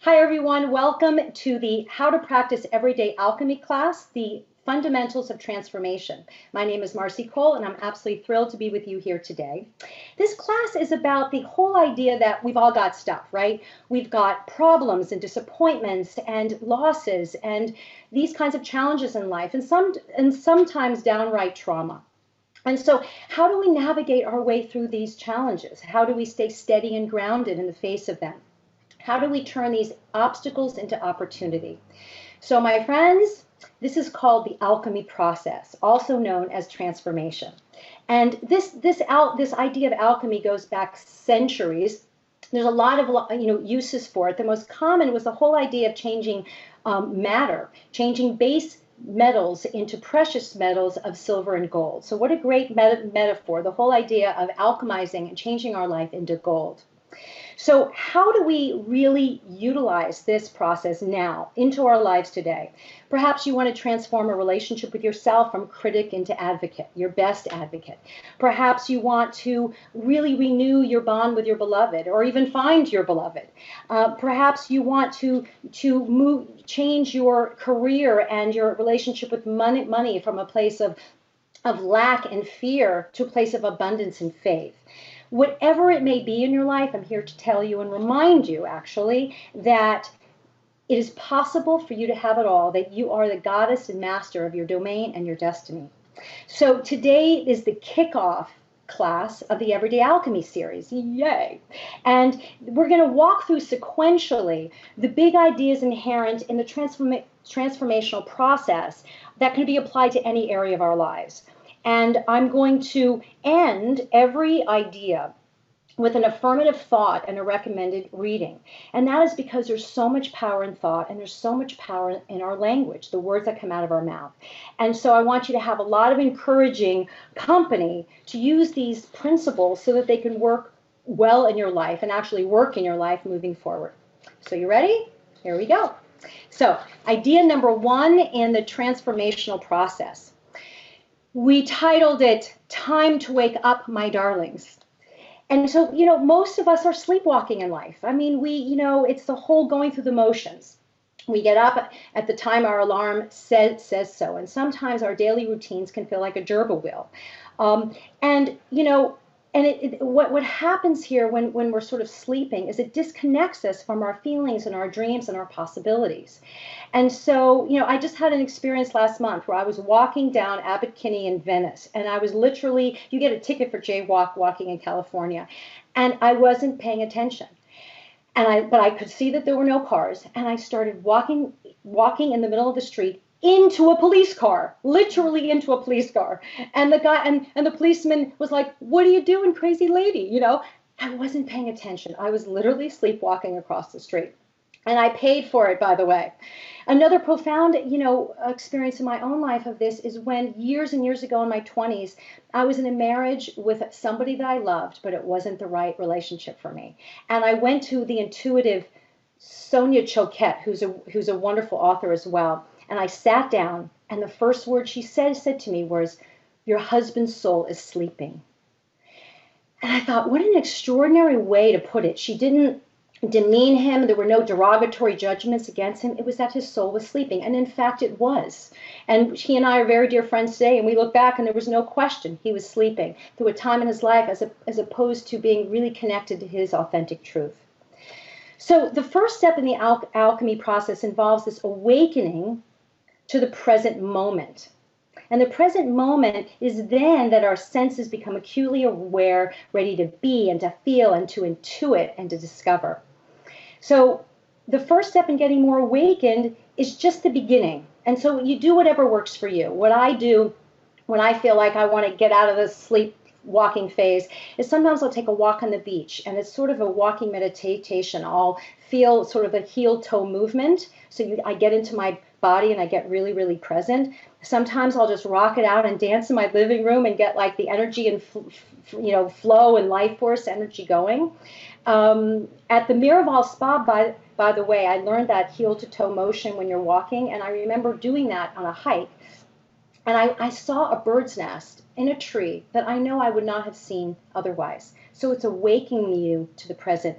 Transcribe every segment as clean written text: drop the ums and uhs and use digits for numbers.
Hi everyone, welcome to the How to Practice Everyday Alchemy class, the Fundamentals of Transformation. My name is Marcy Cole and I'm absolutely thrilled to be with you here today. This class is about the whole idea that we've all got stuff, right? We've got problems and disappointments and losses and these kinds of challenges in life and sometimes downright trauma. And so how do we navigate our way through these challenges? How do we stay steady and grounded in the face of them? How do we turn these obstacles into opportunity? So my friends, this is called the alchemy process, also known as transformation. And this idea of alchemy goes back centuries. There's a lot of uses for it. The most common was the whole idea of changing matter, changing base metals into precious metals of silver and gold. So what a great metaphor, the whole idea of alchemizing and changing our life into gold. So how do we really utilize this process now into our lives today? Perhaps you want to transform a relationship with yourself from critic into advocate, your best advocate. Perhaps you want to really renew your bond with your beloved or even find your beloved. Perhaps you want to change your career and your relationship with money from a place of lack and fear to a place of abundance and faith. Whatever it may be in your life, I'm here to tell you and remind you, actually, that it is possible for you to have it all, that you are the goddess and master of your domain and your destiny. So today is the kickoff class of the Everyday Alchemy series. Yay! And we're going to walk through sequentially the big ideas inherent in the transformational process that can be applied to any area of our lives. And I'm going to end every idea with an affirmative thought and a recommended reading. And that is because there's so much power in thought and there's so much power in our language, the words that come out of our mouth. And so I want you to have a lot of encouraging company to use these principles so that they can work well in your life and actually work in your life moving forward. So you ready? Here we go. So idea number one in the transformational process. We titled it, Time to Wake Up, My Darlings. And so, most of us are sleepwalking in life. I mean, it's the whole going through the motions. We get up at the time our alarm says so. And sometimes our daily routines can feel like a gerbil wheel. What happens here when we're sort of sleeping is it disconnects us from our feelings and our dreams and our possibilities. And so, I just had an experience last month where I was walking down Abbot Kinney in Venice, and I was literally, you get a ticket for walking in California, and I wasn't paying attention. But I could see that there were no cars, and I started walking in the middle of the street into a police car, literally into a police car. And the guy and the policeman was like, "What are you doing, crazy lady?" I wasn't paying attention. I was literally sleepwalking across the street. And I paid for it, by the way. Another profound, experience in my own life of this is when years and years ago in my 20s, I was in a marriage with somebody that I loved, but it wasn't the right relationship for me. And I went to the intuitive Sonia Choquette, who's a wonderful author as well. And I sat down, and the first word she said to me was, "Your husband's soul is sleeping." And I thought, what an extraordinary way to put it. She didn't demean him. There were no derogatory judgments against him. It was that his soul was sleeping. And in fact, it was. And he and I are very dear friends today, and we look back, and there was no question he was sleeping through a time in his life as opposed to being really connected to his authentic truth. So the first step in the alchemy process involves this awakening to the present moment. And the present moment is then that our senses become acutely aware, ready to be and to feel and to intuit and to discover. So the first step in getting more awakened is just the beginning. And so you do whatever works for you. What I do when I feel like I want to get out of the sleepwalking phase is sometimes I'll take a walk on the beach, and it's sort of a walking meditation. I'll feel sort of a heel-toe movement. So I get into my body and I get really, really present. Sometimes I'll just rock it out and dance in my living room and get like the energy and flow and life force energy going. At the Miraval Spa, by the way, I learned that heel to toe motion when you're walking, and I remember doing that on a hike. And I saw a bird's nest in a tree that I know I would not have seen otherwise. So it's awakening you to the present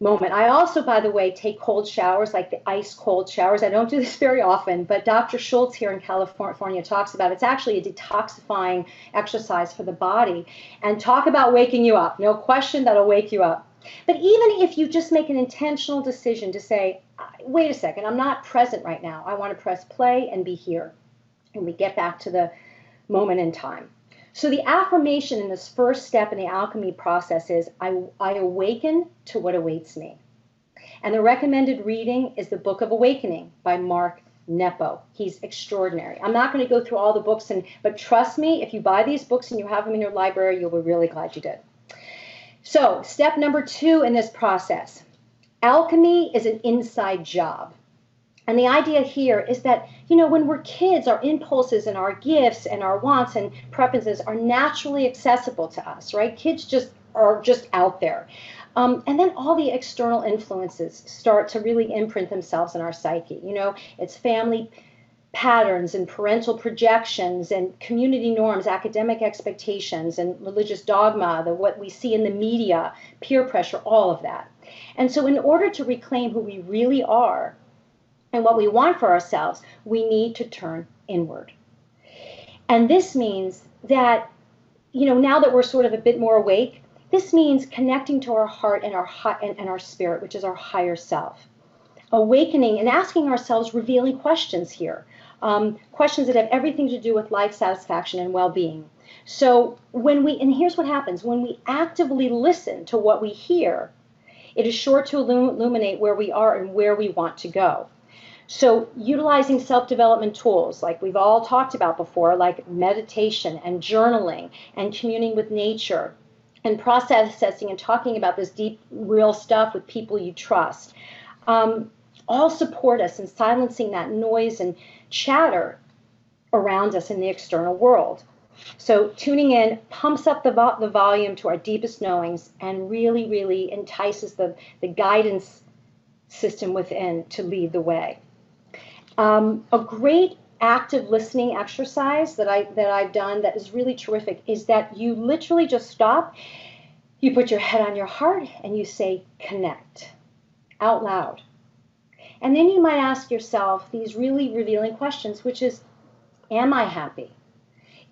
moment. I also, by the way, take cold showers, like the ice cold showers. I don't do this very often, but Dr. Schultz here in California talks about it's actually a detoxifying exercise for the body. And talk about waking you up. No question, that'll wake you up. But even if you just make an intentional decision to say, wait a second, I'm not present right now. I want to press play and be here. And we get back to the moment in time. So the affirmation in this first step in the alchemy process is, I awaken to what awaits me. And the recommended reading is the Book of Awakening by Mark Nepo. He's extraordinary. I'm not going to go through all the books, but trust me, if you buy these books and you have them in your library, you'll be really glad you did. So step number 2 in this process, alchemy is an inside job. And the idea here is that, when we're kids, our impulses and our gifts and our wants and preferences are naturally accessible to us, right? Kids are just out there. And then all the external influences start to really imprint themselves in our psyche. It's family patterns and parental projections and community norms, academic expectations and religious dogma, what we see in the media, peer pressure, all of that. And so in order to reclaim who we really are, and what we want for ourselves, we need to turn inward. And this means that, now that we're sort of a bit more awake, this means connecting to our heart and our spirit, which is our higher self. Awakening and asking ourselves revealing questions here, questions that have everything to do with life satisfaction and well-being. So and here's what happens, when we actively listen to what we hear, it is sure to illuminate where we are and where we want to go. So utilizing self-development tools like we've all talked about before, like meditation and journaling and communing with nature and processing and talking about this deep, real stuff with people you trust, all support us in silencing that noise and chatter around us in the external world. So tuning in pumps up the volume to our deepest knowings and really, really entices the guidance system within to lead the way. A great active listening exercise that I've done that is really terrific is that you literally just stop, you put your head on your heart, and you say, connect, out loud. And then you might ask yourself these really revealing questions, which is, am I happy?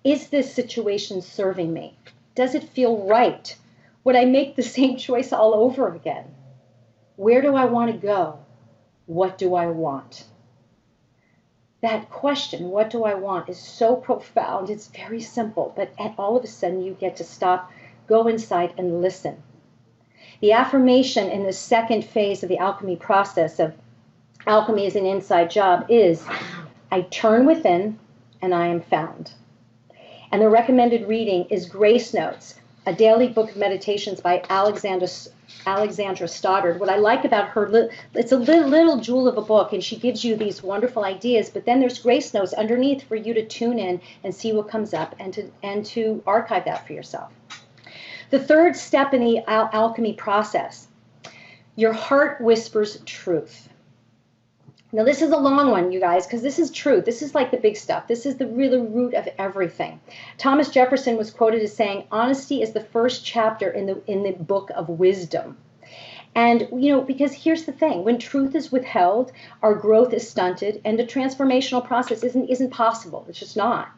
Is this situation serving me? Does it feel right? Would I make the same choice all over again? Where do I want to go? What do I want? That question, what do I want, is so profound. It's very simple, but all of a sudden you get to stop, go inside, and listen. The affirmation in the second phase of the alchemy process of alchemy is an inside job is, I turn within and I am found. And the recommended reading is Grace Notes, a daily book of meditations by Alexandra Stoddard. What I like about her, it's a little jewel of a book, and she gives you these wonderful ideas, but then there's Grace Notes underneath for you to tune in and see what comes up and to archive that for yourself. The third step in the alchemy process, your heart whispers truth. Now, this is a long one, you guys, because this is truth. This is like the big stuff. This is the real root of everything. Thomas Jefferson was quoted as saying, honesty is the first chapter in the book of wisdom. And, because here's the thing. When truth is withheld, our growth is stunted, and the transformational process isn't possible. It's just not.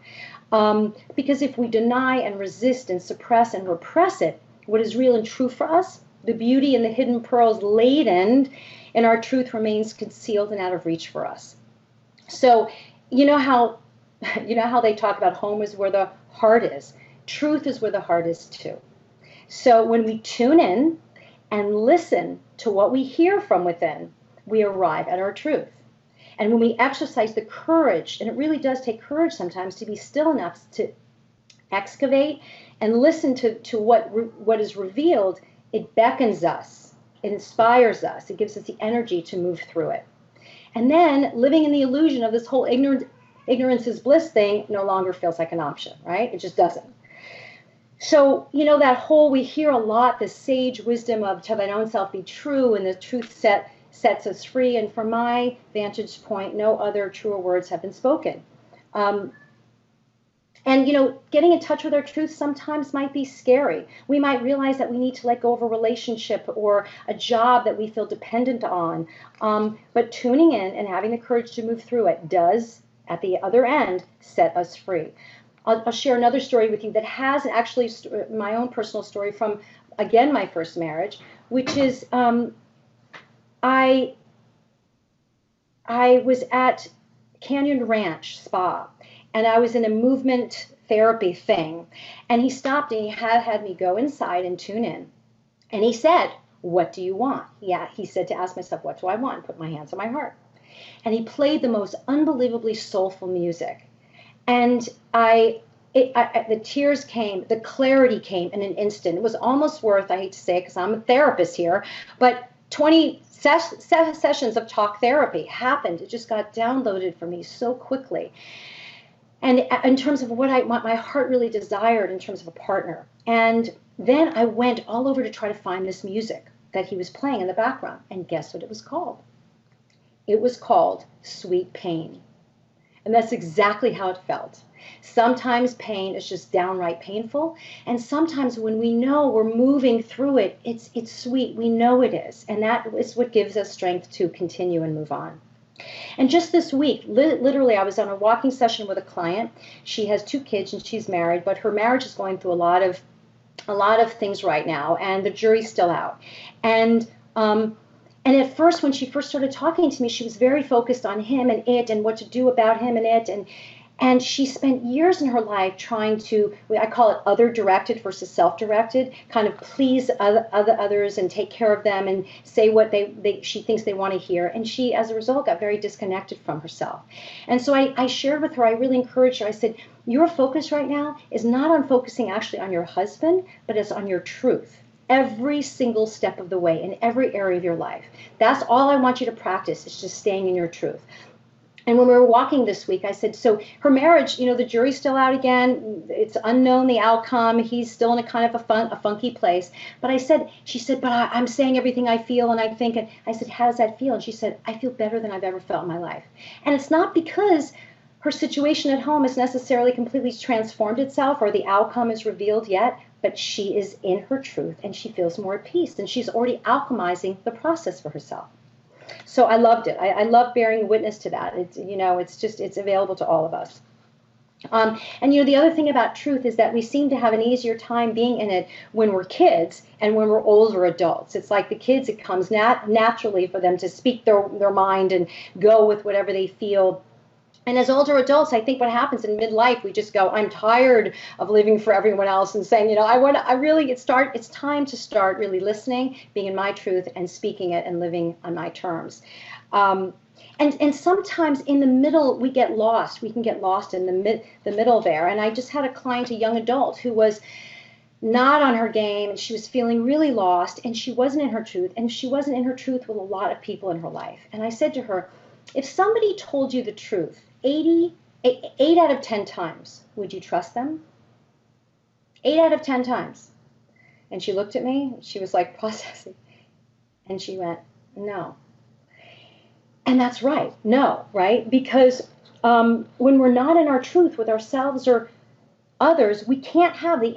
Because if we deny and resist and suppress and repress it, what is real and true for us, the beauty and the hidden pearls laden and our truth remains concealed and out of reach for us. So, you know how they talk about home is where the heart is. Truth is where the heart is too. So when we tune in and listen to what we hear from within, we arrive at our truth. And when we exercise the courage, and it really does take courage sometimes to be still enough to excavate and listen to what is revealed, it beckons us. It inspires us. It gives us the energy to move through it. And then living in the illusion of this whole ignorance is bliss thing no longer feels like an option, right? It just doesn't. So, that whole, we hear a lot, the sage wisdom of to thine own self be true, and the truth sets us free. And from my vantage point, no other truer words have been spoken. And, getting in touch with our truth sometimes might be scary. We might realize that we need to let go of a relationship or a job that we feel dependent on. But tuning in and having the courage to move through it does, at the other end, set us free. I'll share another story with you that has actually my own personal story from, again, my first marriage, which is I was at Canyon Ranch Spa, and I was in a movement therapy thing. And he stopped and he had me go inside and tune in. And he said, "What do you want?" Yeah, he said to ask myself, "What do I want?" Put my hands on my heart. And he played the most unbelievably soulful music. And the tears came, the clarity came in an instant. It was almost worth, I hate to say it because I'm a therapist here, but 20 sessions of talk therapy happened. It just got downloaded for me so quickly. And in terms of what my heart really desired in terms of a partner. And then I went all over to try to find this music that he was playing in the background. And guess what it was called? It was called Sweet Pain. And that's exactly how it felt. Sometimes pain is just downright painful. And sometimes when we know we're moving through it, it's sweet. We know it is. And that is what gives us strength to continue and move on. And just this week, literally, I was on a walking session with a client. She has 2 kids and she's married, but her marriage is going through a lot of things right now, and the jury's still out. And at first, when she first started talking to me, she was very focused on him and it and what to do about him and it. And she spent years in her life trying to, I call it other-directed versus self-directed, kind of please others and take care of them and say what she thinks they want to hear. And she, as a result, got very disconnected from herself. And so I shared with her, I really encouraged her, I said, your focus right now is not on focusing actually on your husband, but it's on your truth. Every single step of the way in every area of your life. That's all I want you to practice, is just staying in your truth. And when we were walking this week, I said, so her marriage, the jury's still out again. It's unknown, the outcome. He's still in a kind of a funky place. But she said, but I'm saying everything I feel and I think. And I said, how does that feel? And she said, I feel better than I've ever felt in my life. And it's not because her situation at home has necessarily completely transformed itself or the outcome is revealed yet, but she is in her truth and she feels more at peace and she's already alchemizing the process for herself. So I loved it. I love bearing witness to that. It's available to all of us. And the other thing about truth is that we seem to have an easier time being in it when we're kids and when we're older adults. It's like the kids, it comes naturally for them to speak their mind and go with whatever they feel. And as older adults, I think what happens in midlife, we just go, I'm tired of living for everyone else and saying, it's time to start really listening, being in my truth and speaking it and living on my terms. And sometimes in the middle, we get lost. We can get lost in the middle there. And I just had a client, a young adult, who was not on her game, and she was feeling really lost, and she wasn't in her truth, and she wasn't in her truth with a lot of people in her life. And I said to her, if somebody told you the truth 8 out of 10 times, would you trust them? 8 out of 10 times. And she looked at me, she was like processing, and she went, no. And that's right, no, right? Because when we're not in our truth with ourselves or others, we can't have the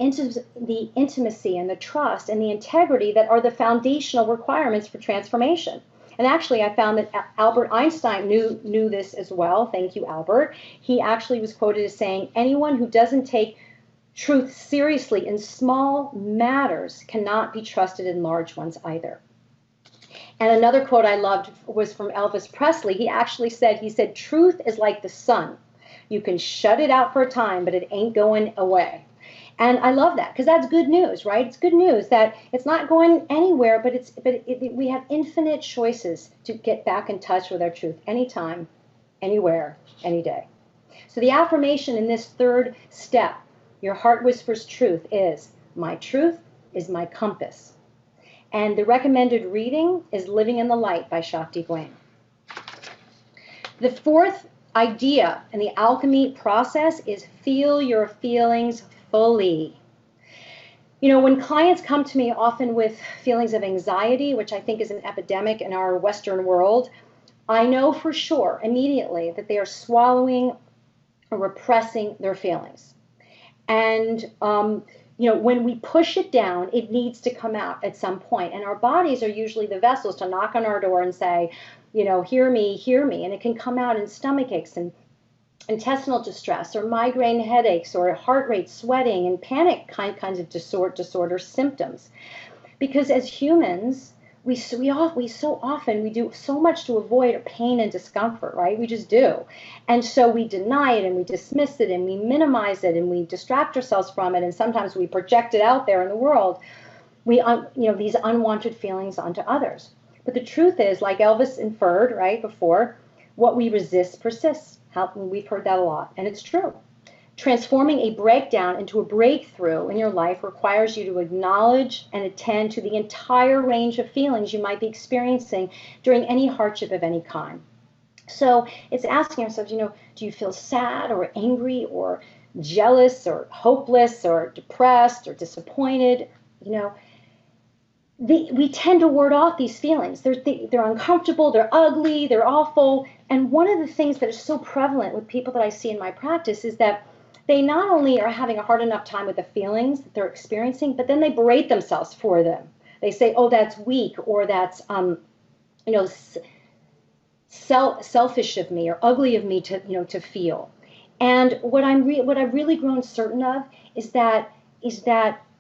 intimacy and the trust and the integrity that are the foundational requirements for transformation. And actually, I found that Albert Einstein knew this as well. Thank you, Albert. He actually was quoted as saying, anyone who doesn't take truth seriously in small matters cannot be trusted in large ones either. And another quote I loved was from Elvis Presley. He actually said, truth is like the sun. You can shut it out for a time, but it ain't going away. And I love that because that's good news, right? It's good news that it's not going anywhere, but we have infinite choices to get back in touch with our truth anytime, anywhere, any day. So the affirmation in this third step, your heart whispers truth, is my truth is my compass. And the recommended reading is Living in the Light by Shakti Gawain. The fourth idea in the alchemy process is feel your feelings fully. When clients come to me often with feelings of anxiety, which I think is an epidemic in our Western world, I know for sure immediately that they are swallowing or repressing their feelings. And, when we push it down, it needs to come out at some point. And our bodies are usually the vessels to knock on our door and say, hear me, hear me. And it can come out in stomach aches and intestinal distress or migraine headaches or heart rate sweating and panic kinds of disorder symptoms. Because as humans, we so often do so much to avoid pain and discomfort, right? We just do. And so we deny it and we dismiss it and we minimize it and we distract ourselves from it. And sometimes we project it out there in the world, these unwanted feelings onto others. But the truth is, like Elvis inferred, right, before, what we resist persists. We've heard that a lot, and it's true. Transforming a breakdown into a breakthrough in your life requires you to acknowledge and attend to the entire range of feelings you might be experiencing during any hardship of any kind. So it's asking ourselves, do you feel sad or angry or jealous or hopeless or depressed or disappointed? We tend to ward off these feelings. They're uncomfortable, they're ugly, they're awful. And one of the things that is so prevalent with people that I see in my practice is that they not only are having a hard enough time with the feelings that they're experiencing, but then they berate themselves for them. They say, oh, that's weak, or that's, selfish of me or ugly of me to feel. And what I've really grown certain of is that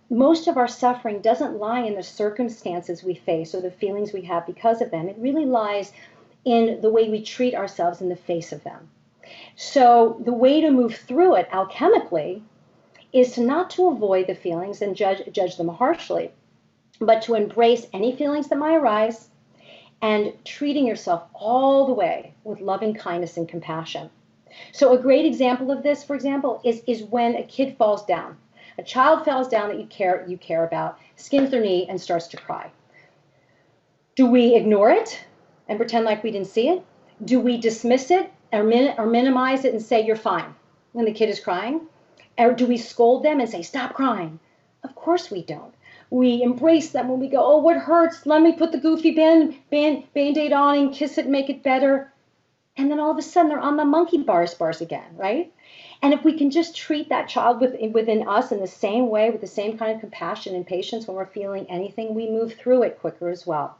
most of our suffering doesn't lie in the circumstances we face or the feelings we have because of them. It really lies in the way we treat ourselves in the face of them. So the way to move through it alchemically is not to avoid the feelings and judge them harshly, but to embrace any feelings that might arise and treating yourself all the way with loving kindness and compassion. So a great example of this, for example, is when a kid falls down. A child falls down that you care about, skins their knee, and starts to cry. Do we ignore it and pretend like we didn't see it? Do we dismiss it or minimize it and say, you're fine, when the kid is crying? Or do we scold them and say, stop crying? Of course we don't. We embrace them when we go, oh, what hurts? Let me put the goofy Band-Aid on and kiss it and make it better. And then all of a sudden they're on the monkey bars again, right? And if we can just treat that child within us in the same way, with the same kind of compassion and patience when we're feeling anything, we move through it quicker as well.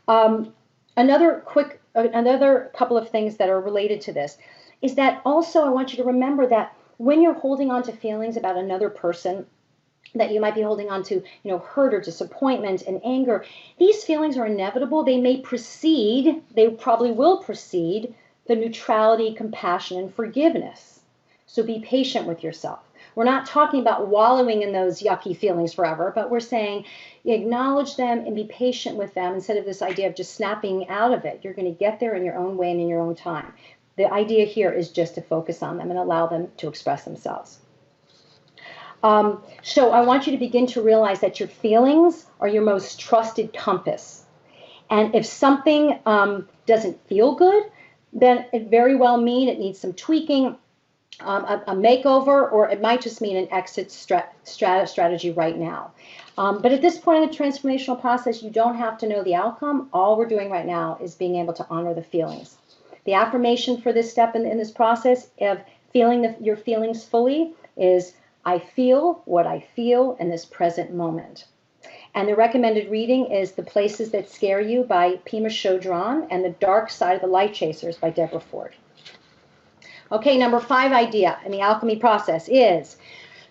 Another couple of things that are related to this is that also I want you to remember that when you're holding on to feelings about another person that you might be holding on to, hurt or disappointment and anger, these feelings are inevitable. They probably will precede the neutrality, compassion, and forgiveness. So be patient with yourself. We're not talking about wallowing in those yucky feelings forever, but we're saying acknowledge them and be patient with them instead of this idea of just snapping out of it. You're going to get there in your own way and in your own time. The idea here is just to focus on them and allow them to express themselves. So I want you to begin to realize that your feelings are your most trusted compass. And if something doesn't feel good, then it very well mean it needs some tweaking, a makeover, or it might just mean an exit strategy right now. But at this point in the transformational process, you don't have to know the outcome. All we're doing right now is being able to honor the feelings. The affirmation for this step in this process of feeling your feelings fully is, I feel what I feel in this present moment. And the recommended reading is The Places That Scare You by Pema Chodron and The Dark Side of the Light Chasers by Deborah Ford. Okay, number 5 idea in the alchemy process is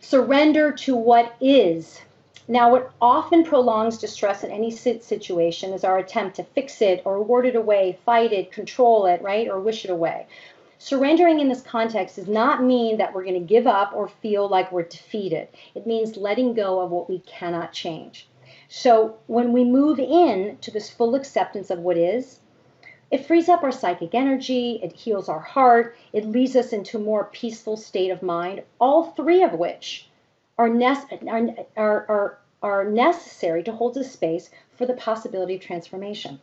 surrender to what is. Now, what often prolongs distress in any situation is our attempt to fix it or ward it away, fight it, control it, right, or wish it away. Surrendering in this context does not mean that we're going to give up or feel like we're defeated. It means letting go of what we cannot change. So when we move in to this full acceptance of what is, it frees up our psychic energy, it heals our heart, it leads us into a more peaceful state of mind, all 3 of which are necessary to hold a space for the possibility of transformation.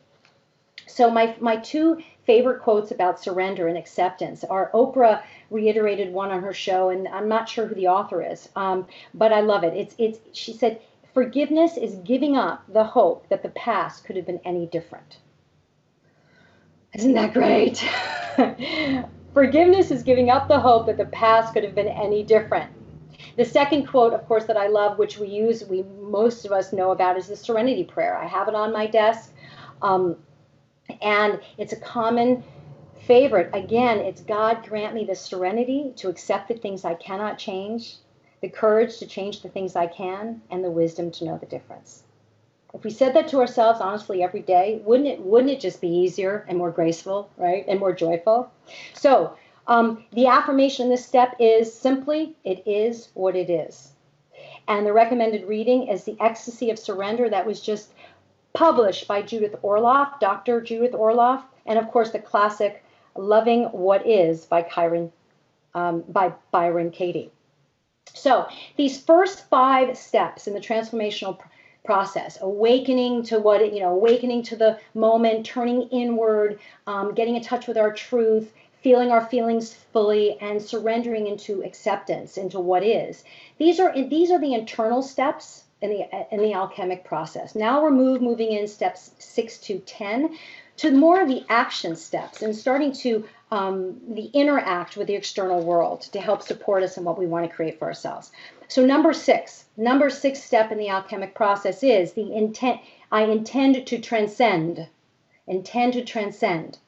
So my 2 favorite quotes about surrender and acceptance are Oprah reiterated one on her show, and I'm not sure who the author is, but I love it. She said, forgiveness is giving up the hope that the past could have been any different. Isn't that great? Forgiveness is giving up the hope that the past could have been any different. The second quote, of course, that I love, which most of us know about, is the Serenity Prayer. I have it on my desk, and it's a common favorite. Again, it's God grant me the serenity to accept the things I cannot change, the courage to change the things I can, and the wisdom to know the difference. If we said that to ourselves honestly every day, wouldn't it just be easier and more graceful, right, and more joyful? So the affirmation in this step is simply, it is what it is. And the recommended reading is The Ecstasy of Surrender, that was just published by Judith Orloff, Dr. Judith Orloff, and of course the classic Loving What Is by Byron Katie. So these first 5 steps in the transformational process, awakening to awakening to the moment, turning inward, getting in touch with our truth, feeling our feelings fully, and surrendering into acceptance, into what is. These are the internal steps in the alchemic process. Now we're moving in steps 6 to 10 to more of the action steps and starting to interact with the external world to help support us in what we want to create for ourselves. So number six step in the alchemic process is the intent. I intend to transcend. Intend to transcend.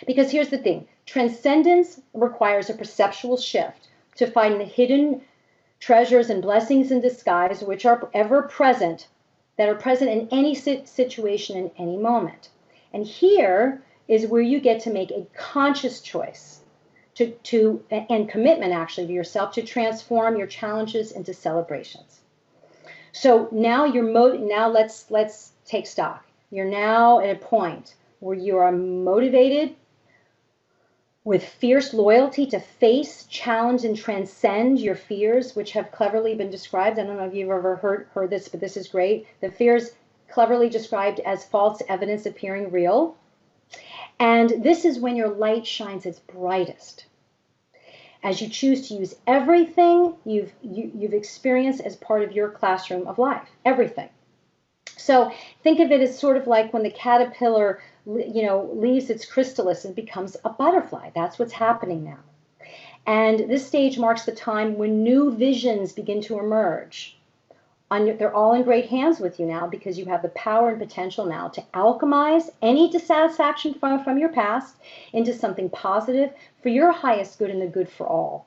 Because here's the thing. Transcendence requires a perceptual shift to find the hidden treasures and blessings in disguise which are ever present, that are present in any situation in any moment. And here is where you get to make a conscious choice and commitment actually to yourself to transform your challenges into celebrations. So now now let's take stock. You're now at a point where you are motivated with fierce loyalty to face, challenge, and transcend your fears, which have cleverly been described. I don't know if you've ever heard this, but this is great. The fears cleverly described as false evidence appearing real. And this is when your light shines its brightest, as you choose to use everything you've experienced as part of your classroom of life, everything. So think of it as sort of like when the caterpillar, leaves its chrysalis and becomes a butterfly. That's what's happening now. And this stage marks the time when new visions begin to emerge. They're all in great hands with you now because you have the power and potential now to alchemize any dissatisfaction from your past into something positive for your highest good and the good for all.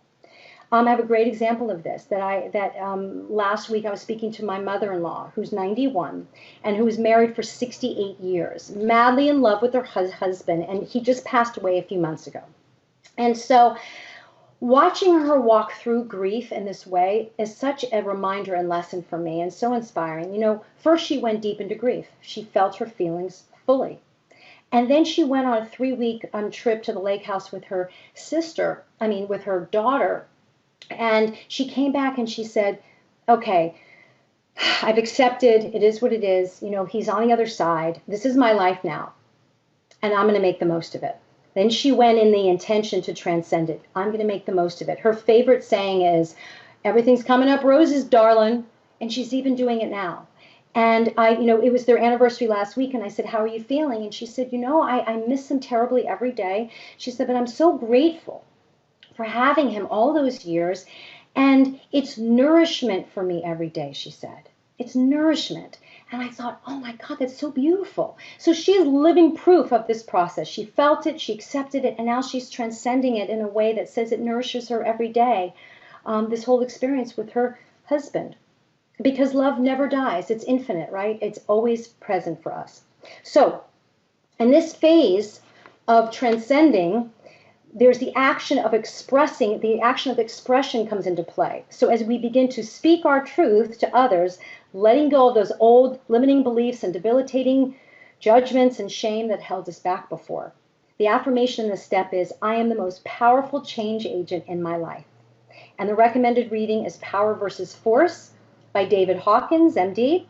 I have a great example of this last week I was speaking to my mother-in-law, who's 91 and who was married for 68 years, madly in love with her husband, and he just passed away a few months ago. And so watching her walk through grief in this way is such a reminder and lesson for me, and so inspiring. First she went deep into grief. She felt her feelings fully. And then she went on a 3-week trip to the lake house with her with her daughter. And she came back and she said, okay, I've accepted, it is what it is. He's on the other side. This is my life now, and I'm going to make the most of it. Then she went in the intention to transcend it. I'm going to make the most of it. Her favorite saying is, everything's coming up roses, darling. And she's even doing it now. And it was their anniversary last week, and I said, how are you feeling? And she said, I miss him terribly every day. She said, but I'm so grateful for having him all those years, and it's nourishment for me every day, she said. It's nourishment. And I thought, oh my God, that's so beautiful. So she is living proof of this process. She felt it, she accepted it, and now she's transcending it in a way that says it nourishes her every day, this whole experience with her husband. Because love never dies. It's infinite, right? It's always present for us. So in this phase of transcending, there's the action of expressing, the action of expression comes into play. So as we begin to speak our truth to others, letting go of those old limiting beliefs and debilitating judgments and shame that held us back before. The affirmation in this step is, I am the most powerful change agent in my life. And the recommended reading is Power versus Force by David Hawkins, MD.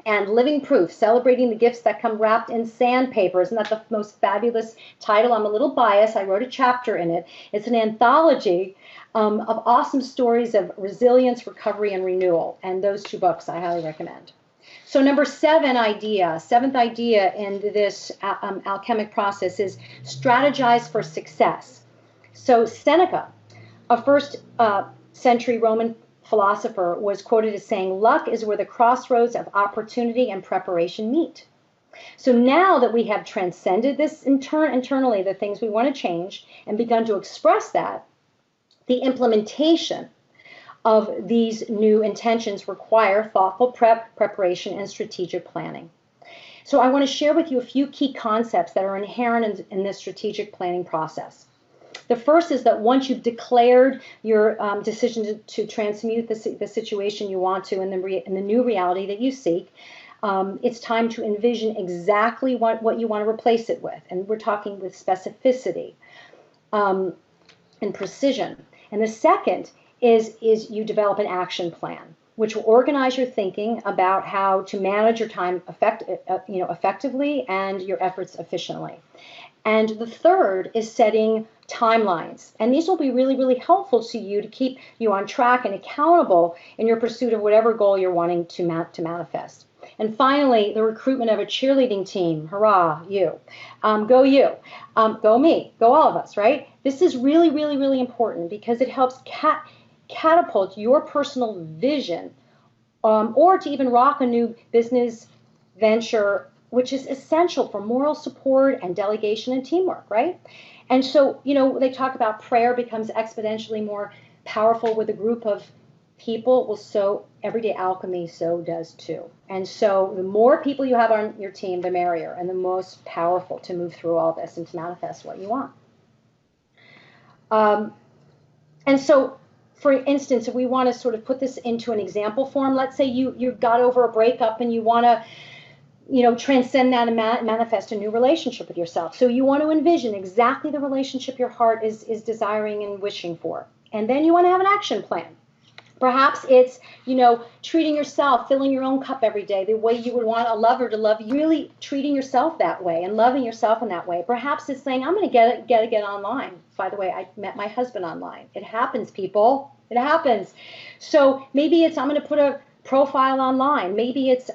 And Living Proof, Celebrating the Gifts That Come Wrapped in Sandpaper. Isn't that the most fabulous title? I'm a little biased. I wrote a chapter in it. It's an anthology of awesome stories of resilience, recovery, and renewal. And those 2 books I highly recommend. So number seventh idea in this alchemic process is strategize for success. So Seneca, a first century Roman philosopher, was quoted as saying, luck is where the crossroads of opportunity and preparation meet. So now that we have transcended this internally, the things we want to change, and begun to express that, the implementation of these new intentions require thoughtful preparation and strategic planning. So I want to share with you a few key concepts that are inherent in this strategic planning process. The first is that once you've declared your decision to transmute the situation you want to in the new reality that you seek, it's time to envision exactly what you want to replace it with. And we're talking with specificity and precision. And the second is you develop an action plan, which will organize your thinking about how to manage your time effectively and your efforts efficiently. And the third is setting timelines. And these will be really, really helpful to you to keep you on track and accountable in your pursuit of whatever goal you're wanting to manifest. And finally, the recruitment of a cheerleading team. Hurrah, you. Go you. Go me. Go all of us, right? This is really, really, really important because it helps catapult your personal vision or to even rock a new business venture, which is essential for moral support and delegation and teamwork, right? And so, they talk about prayer becomes exponentially more powerful with a group of people. Well, so everyday alchemy so does too. And so the more people you have on your team, the merrier and the most powerful to move through all this and to manifest what you want. And so, for instance, if we want to sort of put this into an example form, let's say you got over a breakup and you want to transcend that and manifest a new relationship with yourself. So you want to envision exactly the relationship your heart is desiring and wishing for. And then you want to have an action plan. Perhaps it's, treating yourself, filling your own cup every day, the way you would want a lover to love you, really treating yourself that way and loving yourself in that way. Perhaps it's saying, I'm going to get online. By the way, I met my husband online. It happens, people. It happens. So maybe it's, I'm going to put a profile online. Maybe it's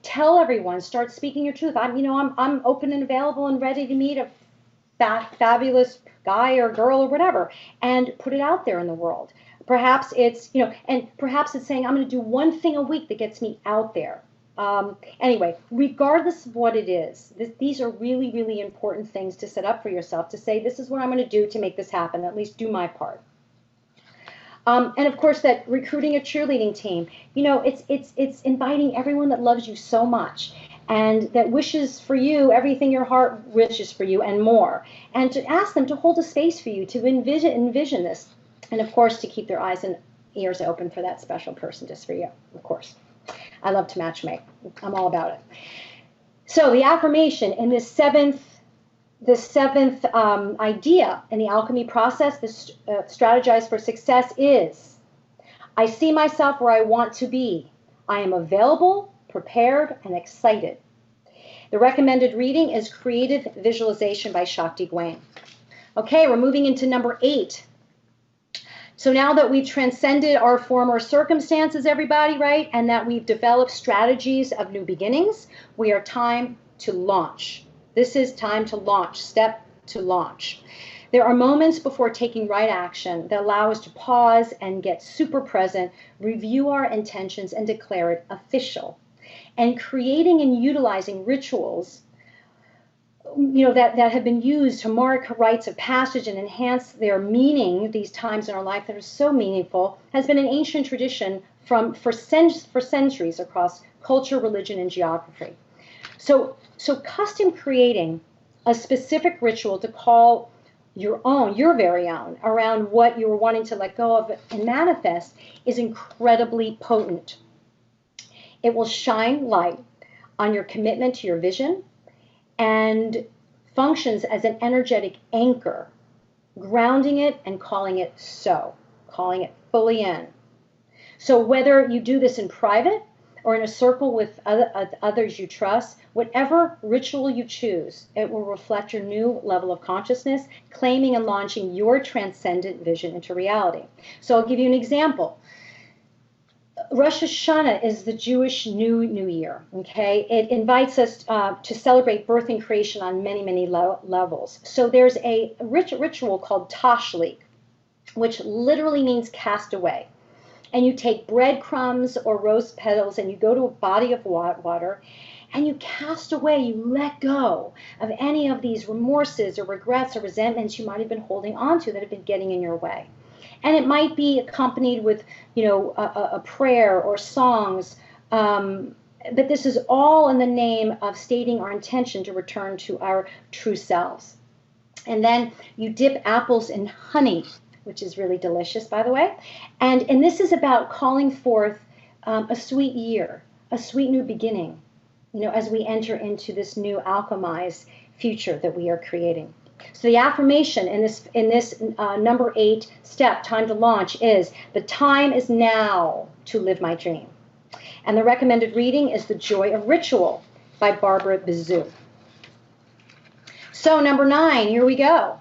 tell everyone, start speaking your truth. I'm open and available and ready to meet a fabulous guy or girl or whatever, and put it out there in the world. Perhaps it's, and perhaps it's saying, I'm going to do one thing a week that gets me out there. Anyway, regardless of what it is, these are really, really important things to set up for yourself, to say, this is what I'm going to do to make this happen, at least do my part. And of course, that recruiting a cheerleading team, it's inviting everyone that loves you so much and that wishes for you everything your heart wishes for you and more, and to ask them to hold a space for you, to envision this, and of course, to keep their eyes and ears open for that special person just for you, of course. I love to matchmake. I'm all about it. So the affirmation in the seventh idea in the alchemy process, this strategize for success, is I see myself where I want to be. I am available, prepared, and excited. The recommended reading is Creative Visualization by Shakti Gawain. Okay, we're moving into number 8. So now that we've transcended our former circumstances, everybody, right, and that we've developed strategies of new beginnings, we are time to launch. This is time to launch, step to launch. There are moments before taking right action that allow us to pause and get super present, review our intentions, and declare it official. And creating and utilizing rituals that have been used to mark rites of passage and enhance their meaning, these times in our life that are so meaningful, has been an ancient tradition for centuries across culture, religion, and geography. So custom creating a specific ritual to call your very own, around what you're wanting to let go of and manifest is incredibly potent. It will shine light on your commitment to your vision and functions as an energetic anchor, grounding it and calling it fully in. So whether you do this in private or in a circle with others you trust, whatever ritual you choose, it will reflect your new level of consciousness, claiming and launching your transcendent vision into reality. So I'll give you an example. Rosh Hashanah is the Jewish New Year, okay? It invites us to celebrate birth and creation on many, many levels. So there's a ritual called Tashlich, which literally means cast away. And you take breadcrumbs or rose petals and you go to a body of water and you cast away, you let go of any of these remorses or regrets or resentments you might have been holding on to that have been getting in your way. And it might be accompanied with, a prayer or songs. But this is all in the name of stating our intention to return to our true selves. And then you dip apples in honey, which is really delicious, by the way. And this is about calling forth a sweet year, a sweet new beginning, as we enter into this new alchemized future that we are creating. So the affirmation in this number 8 step, time to launch, is the time is now to live my dream. And the recommended reading is The Joy of Ritual by Barbara Bazoo. So number 9, here we go.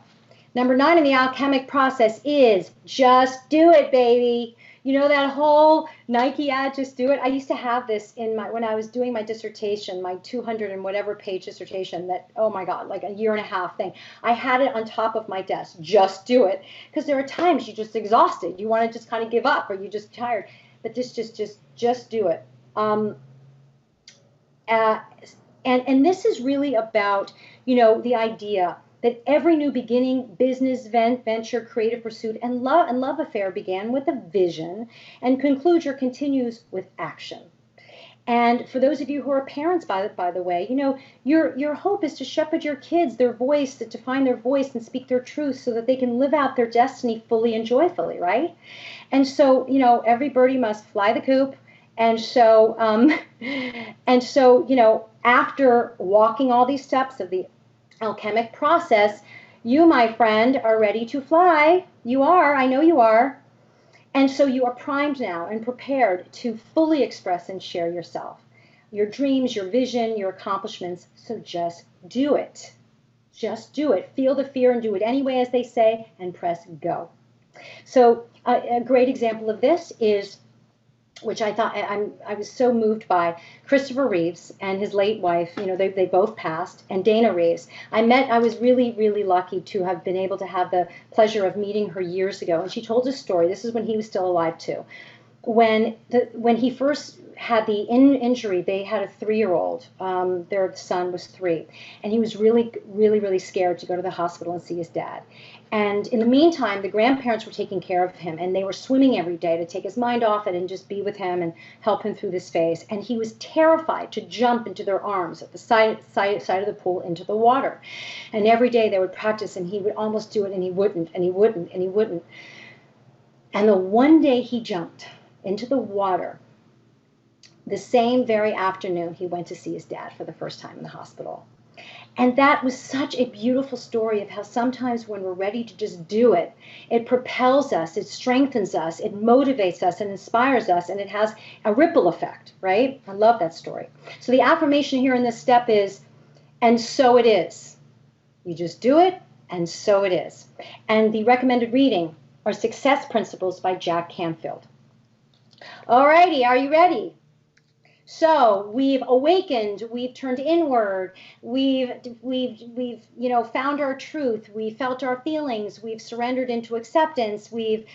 Number 9 in the alchemic process is just do it, baby. That whole Nike ad, just do it. I used to have this when I was doing my dissertation, my 200 and whatever page dissertation that, oh my God, like a year and a half thing. I had it on top of my desk, just do it. Because there are times you're just exhausted. You want to just kind of give up or you're just tired. But just do it. And this is really about, the idea that every new beginning, business, venture, creative pursuit, and love affair began with a vision and concludes or continues with action. And for those of you who are parents, by the way, your hope is to shepherd your kids, their voice, to find their voice and speak their truth so that they can live out their destiny fully and joyfully, right? And so, every birdie must fly the coop. And so, after walking all these steps of the alchemic process, you, my friend, are ready to fly. You are. I know you are. And so you are primed now and prepared to fully express and share yourself, your dreams, your vision, your accomplishments. So just do it. Just do it. Feel the fear and do it anyway, as they say, and press go. So a great example of this is, which I thought I was so moved by, Christopher Reeves and his late wife. They both passed, and Dana Reeves. I was really, really lucky to have been able to have the pleasure of meeting her years ago. And she told a story. This is when he was still alive too. When he first had the injury, they had a 3-year-old. Their son was 3, and he was really, really, really scared to go to the hospital and see his dad. And in the meantime, the grandparents were taking care of him, and they were swimming every day to take his mind off it and just be with him and help him through this phase. And he was terrified to jump into their arms at the side of the pool into the water. And every day they would practice, and he would almost do it, and he wouldn't, and he wouldn't, and he wouldn't. And the one day he jumped into the water, the same very afternoon, he went to see his dad for the first time in the hospital. And that was such a beautiful story of how sometimes when we're ready to just do it, it propels us, it strengthens us, it motivates us, and inspires us, and it has a ripple effect, right? I love that story. So the affirmation here in this step is, and so it is. You just do it, and so it is. And the recommended reading are Success Principles by Jack Canfield. All righty, are you ready? So we've awakened, we've turned inward, we've found our truth, we felt our feelings, we've surrendered into acceptance, we've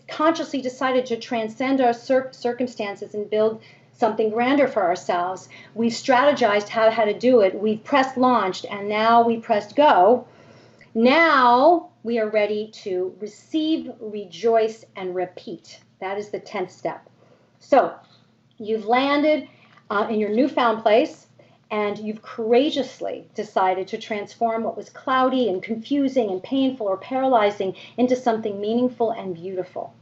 consciously decided to transcend our circumstances and build something grander for ourselves. We've strategized how to do it, we've pressed launched, and now we pressed go. Now we are ready to receive, rejoice, and repeat. That is the 10th step. So you've landed in your newfound place, and you've courageously decided to transform what was cloudy and confusing and painful or paralyzing into something meaningful and beautiful.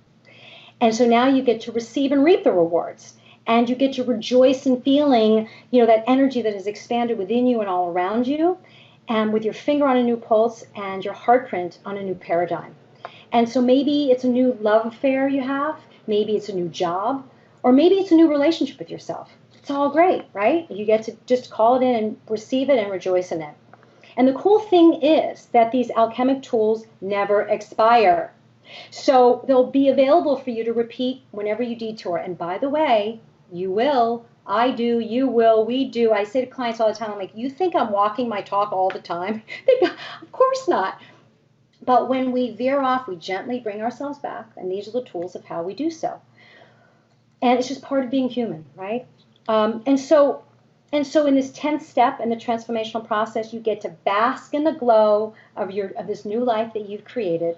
And so now you get to receive and reap the rewards, and you get to rejoice in feeling, that energy that has expanded within you and all around you, and with your finger on a new pulse and your heart print on a new paradigm. And so maybe it's a new love affair you have, maybe it's a new job, or maybe it's a new relationship with yourself. It's all great, right? You get to just call it in and receive it and rejoice in it. And the cool thing is that these alchemic tools never expire. So they'll be available for you to repeat whenever you detour. And by the way, you will. I do, you will, we do. I say to clients all the time, I'm like, you think I'm walking my talk all the time? They go, of course not. But when we veer off, we gently bring ourselves back, and these are the tools of how we do so. And it's just part of being human, right? And so in this 10th step in the transformational process, you get to bask in the glow of this new life that you've created,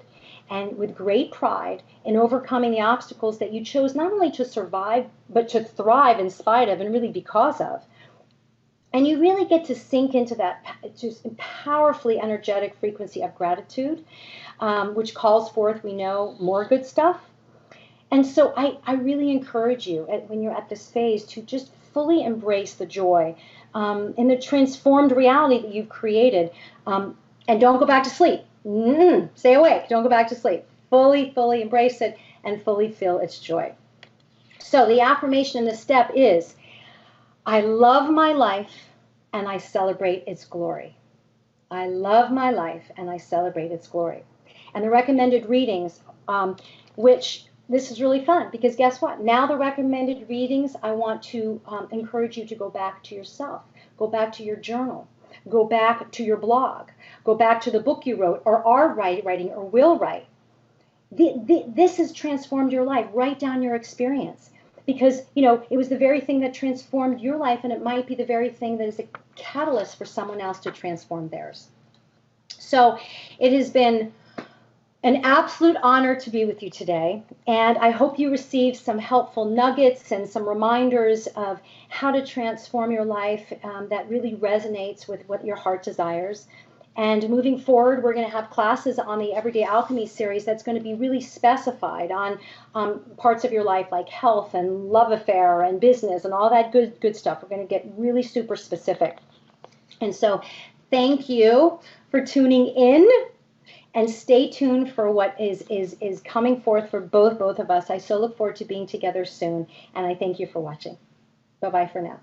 and with great pride in overcoming the obstacles that you chose not only to survive, but to thrive in spite of and really because of. And you really get to sink into that just powerfully energetic frequency of gratitude, which calls forth, we know, more good stuff. And so I really encourage you, when you're at this phase, to just fully embrace the joy in the transformed reality that you've created. And don't go back to sleep. Stay awake. Don't go back to sleep. Fully embrace it and fully feel its joy. So the affirmation in this step is, I love my life and I celebrate its glory. I love my life and I celebrate its glory. And the recommended readings, which this is really fun, because guess what? Now the recommended readings, I want to encourage you to go back to yourself. Go back to your journal. Go back to your blog. Go back to the book you wrote or are writing or will write. This has transformed your life. Write down your experience. Because, it was the very thing that transformed your life, and it might be the very thing that is a catalyst for someone else to transform theirs. So it has been an absolute honor to be with you today, and I hope you received some helpful nuggets and some reminders of how to transform your life that really resonates with what your heart desires. And moving forward, we're going to have classes on the Everyday Alchemy series that's going to be really specified on parts of your life like health and love affair and business and all that good stuff. We're going to get really super specific. And so thank you for tuning in, and stay tuned for what is coming forth for both of us. I so look forward to being together soon, and I thank you for watching. Bye-bye for now.